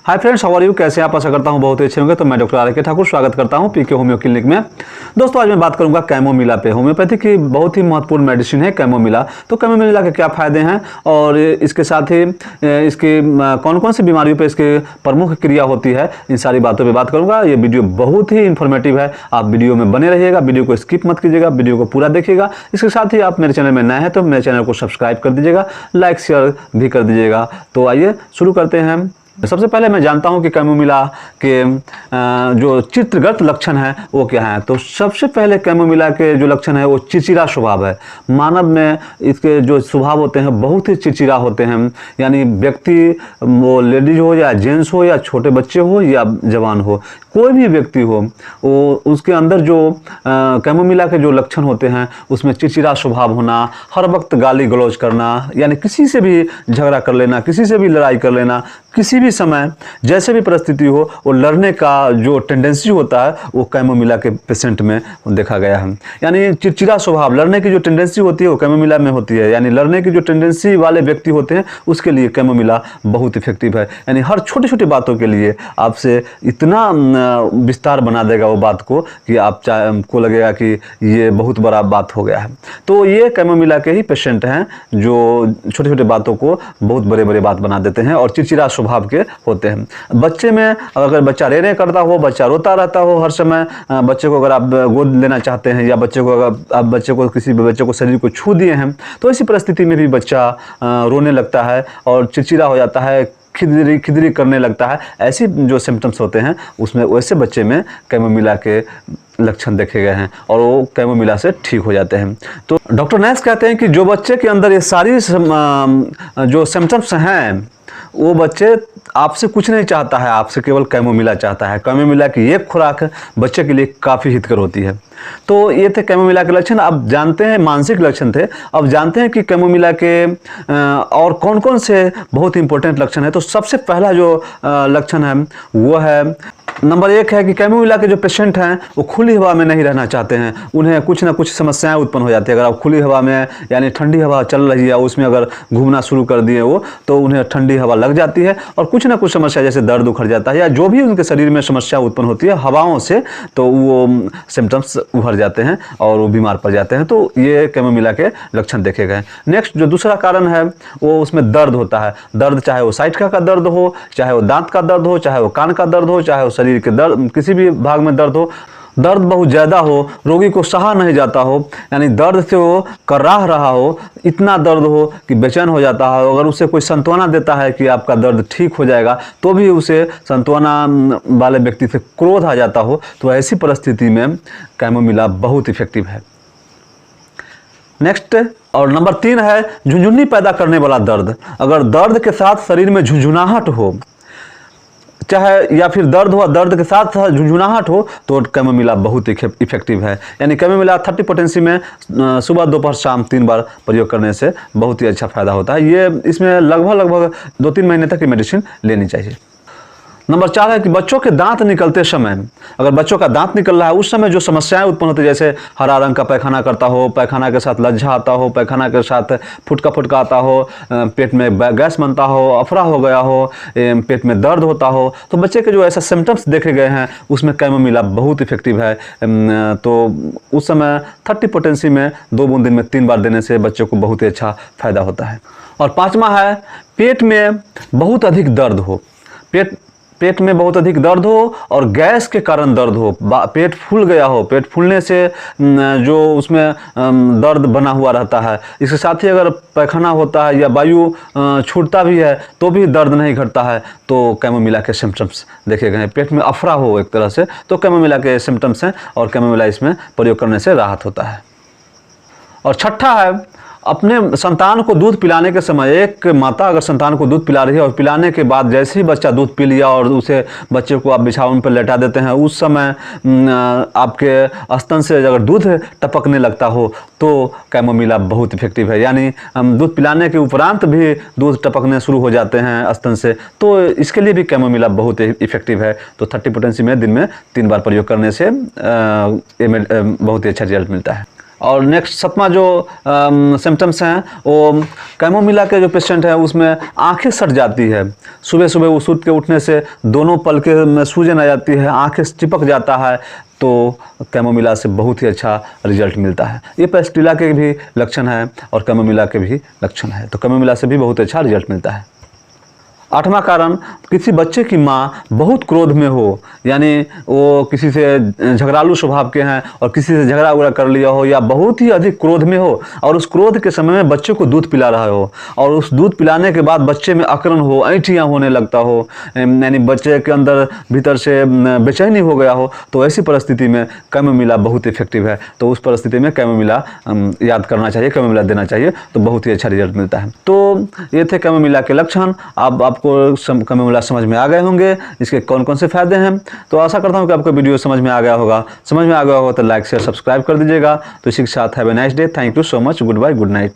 Hi friends, how are you? कैसे आप? आशा करता हूं बहुत अच्छे होंगे। तो मैं डॉक्टर आर के ठाकुर स्वागत करता हूं पीके होम्यो क्लिनिक में। दोस्तों, आज मैं बात करूंगा कैमोमिला पे। होम्योपैथी की बहुत ही महत्वपूर्ण मेडिसिन है कैमोमिला। तो कैमोमिला के क्या फायदे हैं और इसके साथ ही इसकी कौन कौन सी बीमारियों पर इसकी प्रमुख क्रिया होती है, इन सारी बातों पर बात करूंगा। ये वीडियो बहुत ही इन्फॉर्मेटिव है, आप वीडियो में बने रहिएगा, वीडियो को स्किप मत कीजिएगा, वीडियो को पूरा देखिएगा। इसके साथ ही आप मेरे चैनल में नए हैं तो मेरे चैनल को सब्सक्राइब कर दीजिएगा, लाइक शेयर भी कर दीजिएगा। तो आइए शुरू करते हैं। सबसे पहले मैं जानता हूं कि कैमोमिला के जो चित्रगत लक्षण है वो क्या है। तो सबसे पहले कैमोमिला के जो लक्षण है वो चिड़चिड़ा स्वभाव है। मानव में इसके जो स्वभाव होते हैं बहुत ही चिड़चिड़ा होते हैं। यानी व्यक्ति, वो लेडीज हो या जेंट्स हो या छोटे बच्चे हो या जवान हो, कोई भी व्यक्ति हो, वो उसके अंदर जो कैमोमिला के जो लक्षण होते हैं उसमें चिड़चिड़ा स्वभाव होना, हर वक्त गाली गलौज करना, यानी किसी से भी झगड़ा कर लेना, किसी से भी लड़ाई कर लेना, किसी भी समय जैसे भी परिस्थिति हो वो लड़ने का जो टेंडेंसी होता है वो कैमोमिला के पेशेंट में देखा गया है। यानी चिड़चिड़ा स्वभाव, लड़ने की जो टेंडेंसी होती है वो कैमोमिला में होती है। यानी लड़ने की जो टेंडेंसी वाले व्यक्ति होते हैं उसके लिए कैमोमिला बहुत इफेक्टिव है। यानी हर छोटी छोटी बातों के लिए आपसे इतना विस्तार बना देगा वो बात को कि आपको लगेगा कि ये बहुत बड़ा बात हो गया है। तो ये कैमोमिला के ही पेशेंट हैं जो छोटे छोटे बातों को बहुत बड़े बड़े बात बना देते हैं और चिड़चिड़ा स्वभाव के होते हैं। बच्चे में अगर बच्चा रे करता हो, बच्चा रोता रहता हो हर समय, बच्चे को अगर आप गोद लेना चाहते हैं या बच्चे को अगर आप किसी बच्चे को शरीर को छू दिए हैं तो ऐसी परिस्थिति में भी बच्चा रोने लगता है और चिड़चिड़ा हो जाता है, खिदरी करने लगता है। ऐसी जो सिम्टम्स होते हैं उसमें वैसे बच्चे में कैमोमिला के लक्षण देखे गए हैं और वो कैमोमिला से ठीक हो जाते हैं। तो डॉक्टर नैस कहते हैं कि जो बच्चे के अंदर ये सारी जो सिम्टम्स हैं वो बच्चे आपसे कुछ नहीं चाहता है, आपसे केवल कैमोमिला चाहता है। कैमोमिला की एक खुराक बच्चे के लिए काफ़ी हितकर होती है। तो ये थे कैमोमिला के लक्षण। अब जानते हैं, मानसिक लक्षण थे, अब जानते हैं कि कैमोमिला के और कौन कौन से बहुत इंपॉर्टेंट लक्षण है। तो सबसे पहला जो लक्षण है वो है, नंबर 1 है कि कैमोमिला के जो पेशेंट हैं वो खुली हवा में नहीं रहना चाहते हैं। उन्हें कुछ ना कुछ समस्याएं उत्पन्न हो जाती है। अगर आप खुली हवा में, यानी ठंडी हवा चल रही है, उसमें अगर घूमना शुरू कर दिए वो, तो उन्हें ठंडी हवा लग जाती है और कुछ ना कुछ समस्या जैसे दर्द उखड़ जाता है या जो भी उनके शरीर में समस्या उत्पन्न होती है हवाओं से, तो वो सिम्टम्स उभर जाते हैं और वो बीमार पड़ जाते हैं। तो ये कैमोमिला के लक्षण देखे गए। नेक्स्ट जो दूसरा कारण है वो उसमें दर्द होता है। दर्द चाहे वो साइटिका का दर्द हो, चाहे वो दांत का दर्द हो, चाहे वो कान का दर्द हो, चाहे वो शरीर के दर्द किसी भी भाग में दर्द हो, दर्द बहुत ज़्यादा हो, रोगी को सहा नहीं जाता हो, यानी दर्द से वो कराह रहा हो, इतना दर्द हो कि बेचैन हो जाता है। अगर उसे कोई सांत्वना देता है कि आपका दर्द ठीक हो जाएगा तो भी उसे सांत्वना वाले व्यक्ति से क्रोध आ जाता हो, तो ऐसी परिस्थिति में कैमोमिला बहुत इफेक्टिव है। नेक्स्ट और नंबर 3 है झुंझुनी पैदा करने वाला दर्द। अगर दर्द के साथ शरीर में झुंझुनाहट हो, चाहे या फिर दर्द हो, दर्द के साथ झुंझुनाहट हो, तो कैमोमिला बहुत इफेक्टिव है। यानी कैमोमिला 30 पोटेंसी में सुबह दोपहर शाम 3 बार प्रयोग करने से बहुत ही अच्छा फायदा होता है। ये इसमें लगभग 2-3 महीने तक की मेडिसिन लेनी चाहिए। नंबर 4 है कि बच्चों के दांत निकलते समय, अगर बच्चों का दांत निकल रहा है उस समय जो समस्याएं उत्पन्न होती है, जैसे हरा रंग का पैखाना करता हो, पैखाना के साथ लज्जा आता हो, पैखाना के साथ फुटका आता हो, पेट में गैस बनता हो, अफरा हो गया हो, पेट में दर्द होता हो, तो बच्चे के जो ऐसा सिम्टम्स देखे गए हैं उसमें कैमोमिला बहुत इफेक्टिव है। तो उस समय 30 पोटेंसी में 2 बूंद दिन में 3 बार देने से बच्चों को बहुत ही अच्छा फायदा होता है। और 5वां है पेट में बहुत अधिक दर्द हो, पेट में बहुत अधिक दर्द हो और गैस के कारण दर्द हो, पेट फूल गया हो, पेट फूलने से जो उसमें दर्द बना हुआ रहता है। इसके साथ ही अगर पैखाना होता है या वायु छूटता भी है तो भी दर्द नहीं घटता है, तो कैमोमिला के सिम्टम्स देखे गए हैं। पेट में अफरा हो एक तरह से, तो कैमोमिला के सिम्टम्स हैं और कैमोमिला इसमें प्रयोग करने से राहत होता है। और 6ठा है अपने संतान को दूध पिलाने के समय, एक माता अगर संतान को दूध पिला रही है और पिलाने के बाद जैसे ही बच्चा दूध पी लिया और उसे बच्चे को आप बिछावन पर लेटा देते हैं, उस समय आपके स्तन से अगर दूध टपकने लगता हो तो कैमोमिला बहुत इफेक्टिव है। यानी दूध पिलाने के उपरांत भी दूध टपकने शुरू हो जाते हैं स्तन से, तो इसके लिए भी कैमोमिला बहुत इफेक्टिव है। तो 30 पोटेंसी में दिन में 3 बार प्रयोग करने से बहुत ही अच्छा रिजल्ट मिलता है। और नेक्स्ट 7वां जो सिम्टम्स हैं वो कैमोमिला के जो पेशेंट हैं उसमें आंखें सट जाती है। सुबह सुबह वो सूत के उठने से दोनों पलके में सूजन आ जाती है, आंखें चिपक जाता है, तो कैमोमिला से बहुत ही अच्छा रिजल्ट मिलता है। ये पेस्टिला के भी लक्षण हैं और कैमोमिला के भी लक्षण है, तो कैमोमिला से भी बहुत अच्छा रिजल्ट मिलता है। 8वां कारण, किसी बच्चे की माँ बहुत क्रोध में हो, यानी वो किसी से झगड़ालू स्वभाव के हैं और किसी से झगड़ा उगड़ा कर लिया हो या बहुत ही अधिक क्रोध में हो और उस क्रोध के समय में बच्चे को दूध पिला रहा हो और उस दूध पिलाने के बाद बच्चे में अकड़न हो, ऐंठियाँ होने लगता हो, यानी बच्चे के अंदर भीतर से बेचैनी हो गया हो, तो ऐसी परिस्थिति में कैमोमिला बहुत इफेक्टिव है। तो उस परिस्थिति में कैमोमिला याद करना चाहिए, कैमोमिला देना चाहिए, तो बहुत ही अच्छा रिजल्ट मिलता है। तो ये थे कैमोमिला के लक्षण। अब आपको कैमोमिला समझ में आ गए होंगे, इसके कौन कौन से फायदे हैं। तो आशा करता हूं कि आपको वीडियो समझ में आ गया होगा। समझ में आ गया होगा तो लाइक शेयर सब्सक्राइब कर दीजिएगा। तो इसी के साथ have a nice day. Thank you so much. Good bye, good night.